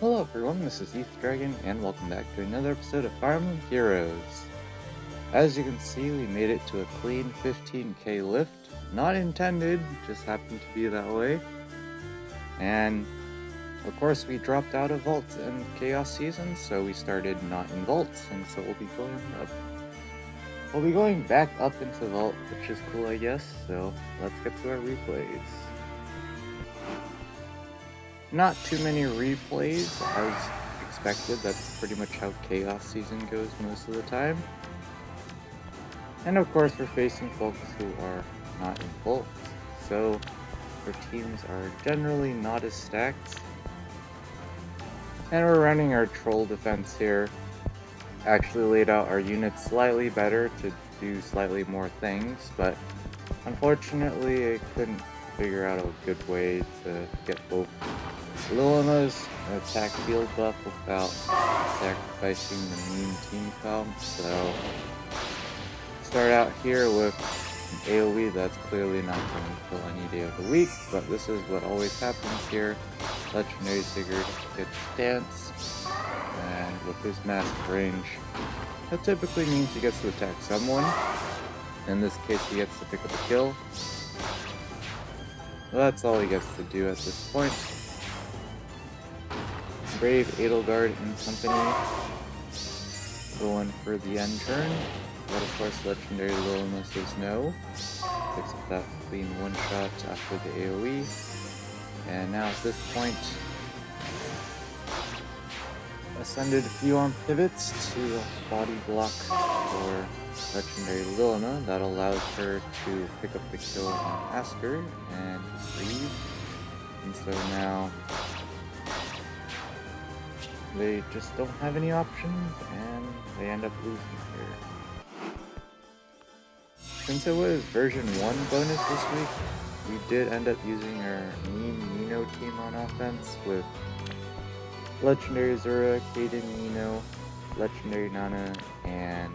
Hello everyone, this is Dragon, and welcome back to another episode of Fire Emblem Heroes. As you can see, we made it to a clean 15k lift. Not intended, just happened to be that way. And of course we dropped out of Vault in Chaos Season, so we started not in Vault, and so we'll be going up. We'll be going back up into Vault, which is cool I guess, so let's get to our replays. Not too many replays, as expected. That's pretty much how Chaos Season goes most of the time. And of course we're facing folks who are not in Vault, so our teams are generally not as stacked. And we're running our troll defense here. Actually laid out our units slightly better to do slightly more things, but unfortunately I couldn't figure out a good way to get both Lilima's attack field buff without sacrificing the mean team comp, so start out here with an AoE that's clearly not going to kill any day of the week, but this is what always happens here. Legendary Sigurd gets stance, and with his massive range, that typically means he gets to attack someone. In this case, he gets to pick up a kill. Well, that's all he gets to do at this point. Brave Edelgard in company, going for the end turn, but of course Legendary Lilima says no, picks up that clean one shot after the AoE, and now at this point, ascended a few on pivots to body block for Legendary Lilima. That allows her to pick up the kill on Asker and just leave, and so now they just don't have any options, and they end up losing here. Since it was version 1 bonus this week, we did end up using our Mean Nino team on offense with Legendary Zura, Kaden Nino, Legendary Nana, and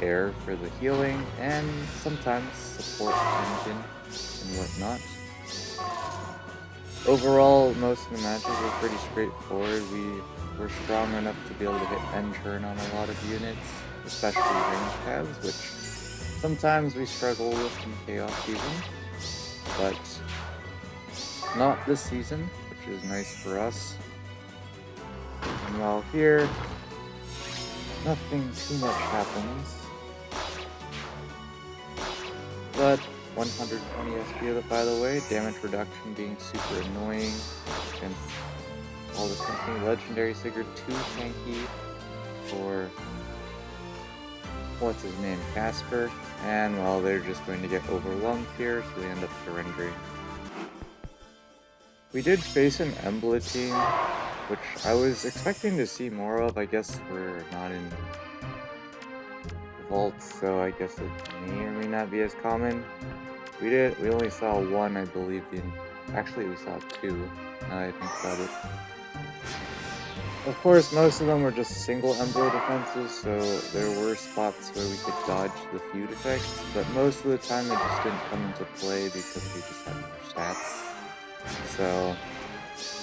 Air for the healing, and sometimes support engine and whatnot. Overall, most of the matches were pretty straightforward. We were strong enough to be able to hit end turn on a lot of units, especially range tabs, which sometimes we struggle with in Chaos Season, but not this season, which is nice for us. And while here, nothing too much happens, but 120 SP by the way, damage reduction being super annoying against all the company. Legendary Sigurd too tanky for what's his name, Casper, and well, they're just going to get overwhelmed here, so they end up surrendering. We did face an Emblem team, which I was expecting to see more of. I guess we're not in Vault, so I guess it may or may not be as common. We only saw one, I believe, actually we saw two, now that I think about it. Of course, most of them were just single Emblem defenses, so there were spots where we could dodge the feud effects, but most of the time it just didn't come into play because we just had more stats. So,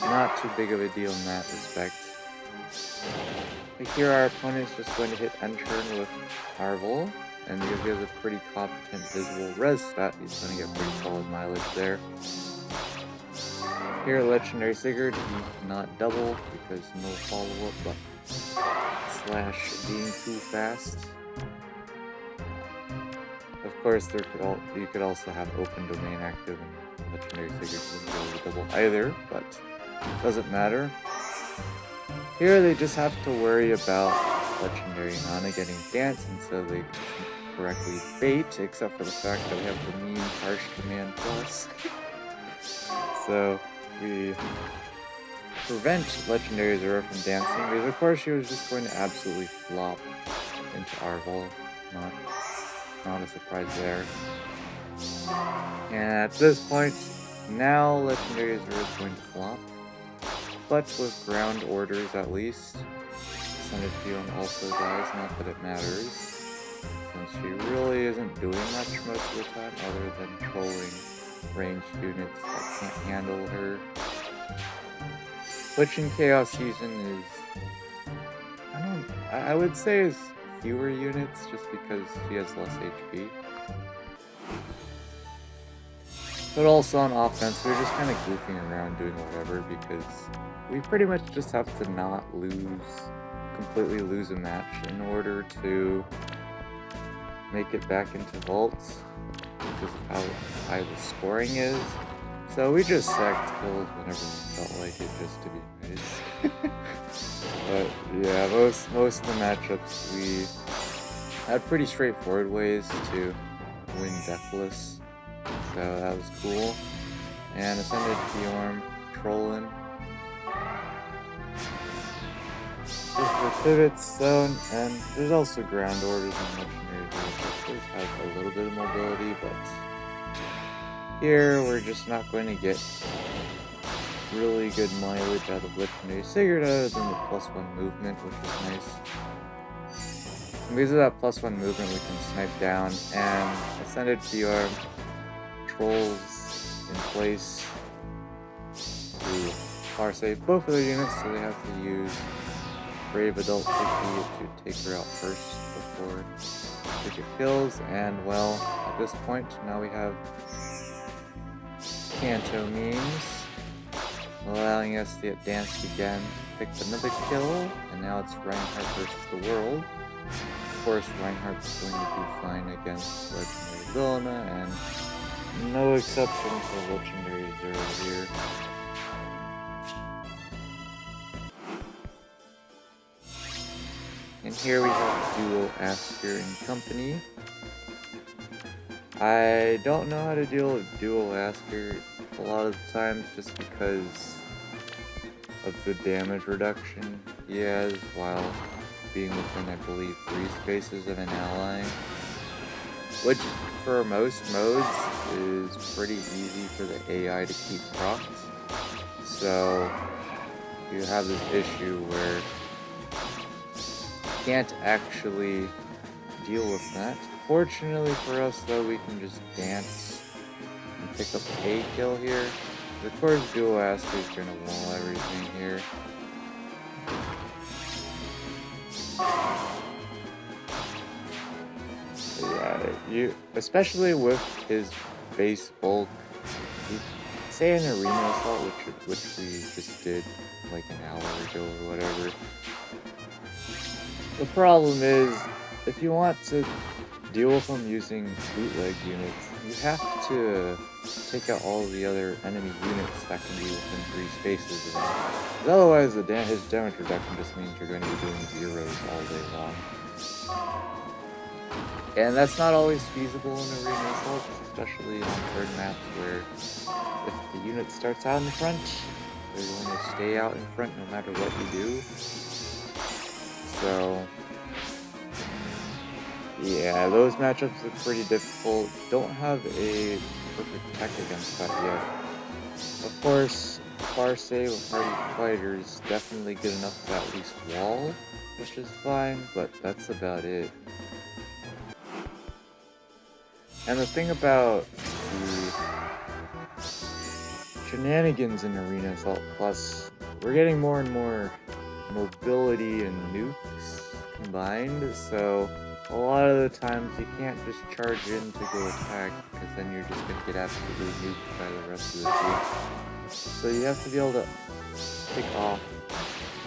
not too big of a deal in that respect. But here our opponent is just going to hit end turn with Arvel, and because he has a pretty competent visual res stat, he's going to get pretty solid mileage there. Here, Legendary Sigurd, he cannot double because no follow-up, but slash being too fast. Of course, you could also have open domain active, and Legendary Sigurd wouldn't be able to double either, but doesn't matter. Here, they just have to worry about Legendary Nana getting dance, and so they correctly bait, except for the fact that we have the mean harsh command plus. So we prevent Legendary Zura from dancing, because of course she was just going to absolutely flop into Arvel. Not a surprise there. And at this point, now Legendary Zura is going to flop, but with ground orders at least. Ascended Fion also dies, not that it matters, since she really isn't doing much most of the time other than trolling ranged units that can't handle her. which in Chaos Season is, I would say is fewer units just because she has less HP. But also on offense, we're just kind of goofing around doing whatever because we pretty much just have to not completely lose a match in order to make it back into vaults because of how high the scoring is. So we just sacked kills whenever we felt like it just to be nice. But yeah, most of the matchups we had pretty straightforward ways to win deathless. So that was cool. And Ascended Bjorn trolling. Just for pivots, zone, and there's also ground orders and legendaries. Those have a little bit of mobility, but here we're just not going to get really good mileage out of legendary Sigurd other than the +1 movement, which is nice. And because of that +1 movement, we can snipe down, and Ascended Bjorn trolls in place to far save both of their units, so they have to use Brave Adult Piggy to take her out first before they get kills. And well, at this point, now we have Kanto memes, allowing us to get danced again, picked another kill, and now it's Reinhardt versus the world. Of course, Reinhardt's going to do fine against Legendary Vilna, and no exception for Legendary Zero here. And here we have duo Asker and company. I don't know how to deal with duo Asker a lot of the times just because of the damage reduction he has while being within, I believe, 3 spaces of an ally. Which, for most modes, is pretty easy for the AI to keep procs. So, you have this issue where you can't actually deal with that. Fortunately for us, though, we can just dance and pick up a kill here. Of course, duo Aster is going to wall everything here. Yeah, especially with his base bulk, say an arena assault, which we just did like an hour ago or whatever. The problem is, if you want to deal with them using bootleg units, you have to take out all the other enemy units that can be within 3 spaces of him. Otherwise, his damage reduction just means you're going to be doing zeros all day long. And that's not always feasible in arena assaults, especially on turn maps where if the unit starts out in front, they're going to stay out in front no matter what you do. So yeah, those matchups are pretty difficult. Don't have a perfect tech against that yet. Of course, Farse with Hardy Fighter is definitely good enough to at least wall, which is fine, but that's about it. And the thing about the shenanigans in Arena Assault Plus, we're getting more and more mobility and nukes combined, so a lot of the times you can't just charge in to go attack, because then you're just going to get absolutely nuked by the rest of the team. So you have to be able to pick off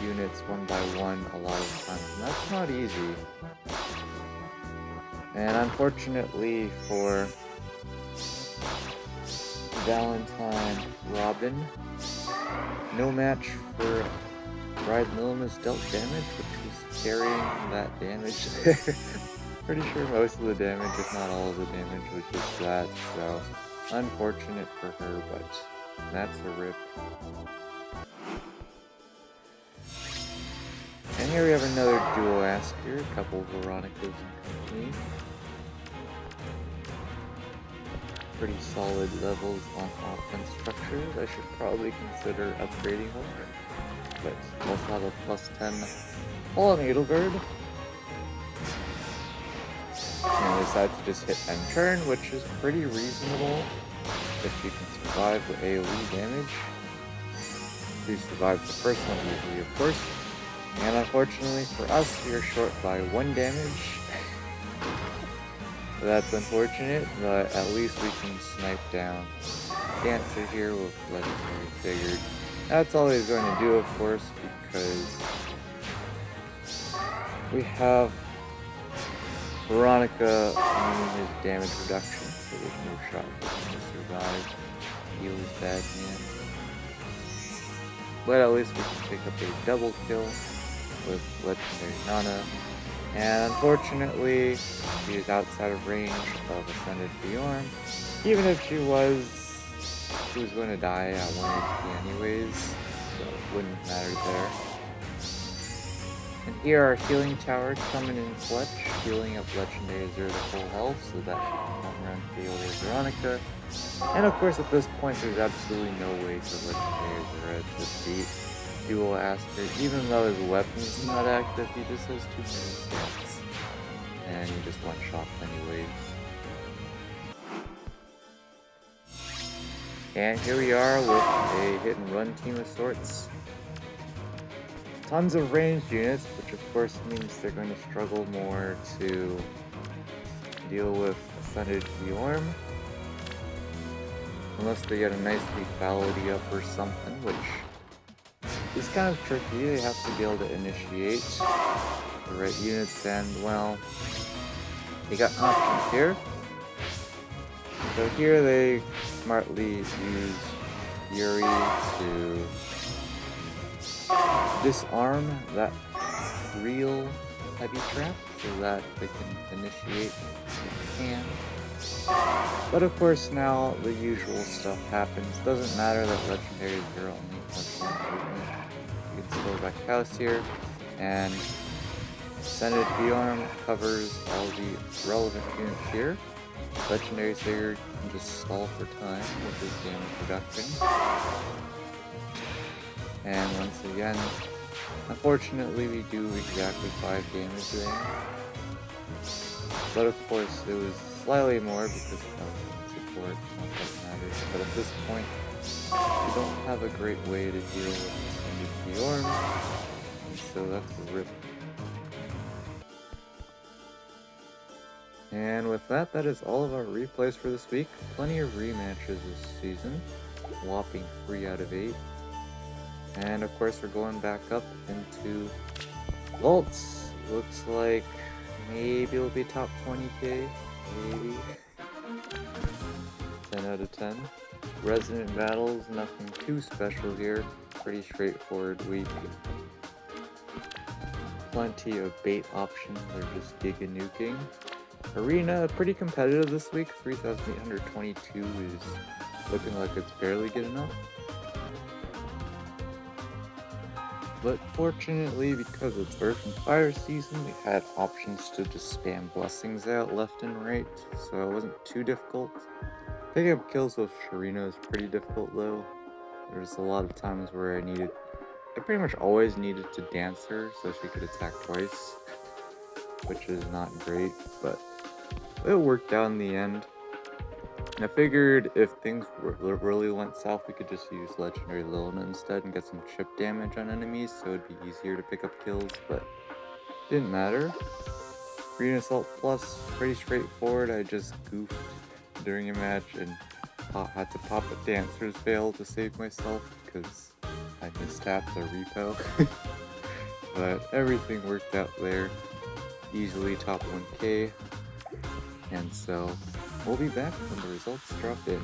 units one by one a lot of times, and that's not easy. And unfortunately for Valentine Robin, no match for Bride Milma's dealt damage, which was carrying that damage. Pretty sure most of the damage, if not all of the damage, was just that, so unfortunate for her, but that's a rip. And here we have another duo Asker, a couple Veronicas and company. Pretty solid levels on offense structures. I should probably consider upgrading them, but also have a +10 on Edelgard. And decide to just hit end turn, which is pretty reasonable if you can survive the AoE damage. to survive the first one easily, of course. And unfortunately for us, we are short by 1 damage. That's unfortunate, but at least we can snipe down Dancer here with Legendary Figured. That's all he's going to do, of course, because we have Veronica needing his damage reduction, so there's no shot for him to survive. Heal is bad, man. But at least we can pick up a double kill with Legendary Nana. And unfortunately, she is outside of range of Ascended Bjorn. Even if she was going to die at 1 HP anyways, so it wouldn't matter there. And here our healing tower coming in clutch, healing up Legendary Zero to full health, so that she can come around KO their Veronica. And of course at this point there's absolutely no way for Legendary Zero to defeat Dual Aster, even though his weapon's not active, he just has too many stats. And he just one-shots anyways. And here we are with a hit-and-run team of sorts. Tons of ranged units, which of course means they're going to struggle more to deal with Ascended Bjorn. Unless they get a nice lethality up or something, which is kind of tricky. They have to be able to initiate the right units, and well, they got options here. So here they smartly use Fury to disarm that real heavy trap so that they can initiate if they can. But of course now the usual stuff happens. Doesn't matter that Legendary Zero only has 1 movement. You can still back house here, and Ascended Bjorn covers all the relevant units here. Legendary Sigurd can just stall for time with his damage reduction. And once again, unfortunately we do exactly 5 damage there. But of course it was slightly more because of support, not that matters. But at this point, we don't have a great way to deal with Ascended Bjorn, so that's a rip. And with that, that is all of our replays for this week. Plenty of rematches this season, whopping 3 out of 8. And of course we're going back up into Vaults. Looks like maybe it'll be top 20k, maybe. 10 out of 10. Resonant battles, nothing too special here. Pretty straightforward week. Plenty of bait options, they're just giga nuking. Arena, pretty competitive this week. 3,822 is looking like it's barely good enough. But fortunately, because it's Earth and Fire season, we had options to just spam blessings out left and right, so it wasn't too difficult. Picking up kills with Sharina is pretty difficult though. There's a lot of times where I pretty much always needed to dance her so she could attack twice, which is not great, but it worked out in the end. And I figured if things really went south, we could just use Legendary Lilna instead and get some chip damage on enemies, so it'd be easier to pick up kills, but didn't matter. Green Assault Plus, pretty straightforward. I just goofed during a match and had to pop a Dancer's Veil to save myself because I mistapped a repo. But everything worked out there. Easily top 1k. And so we'll be back when the results drop in.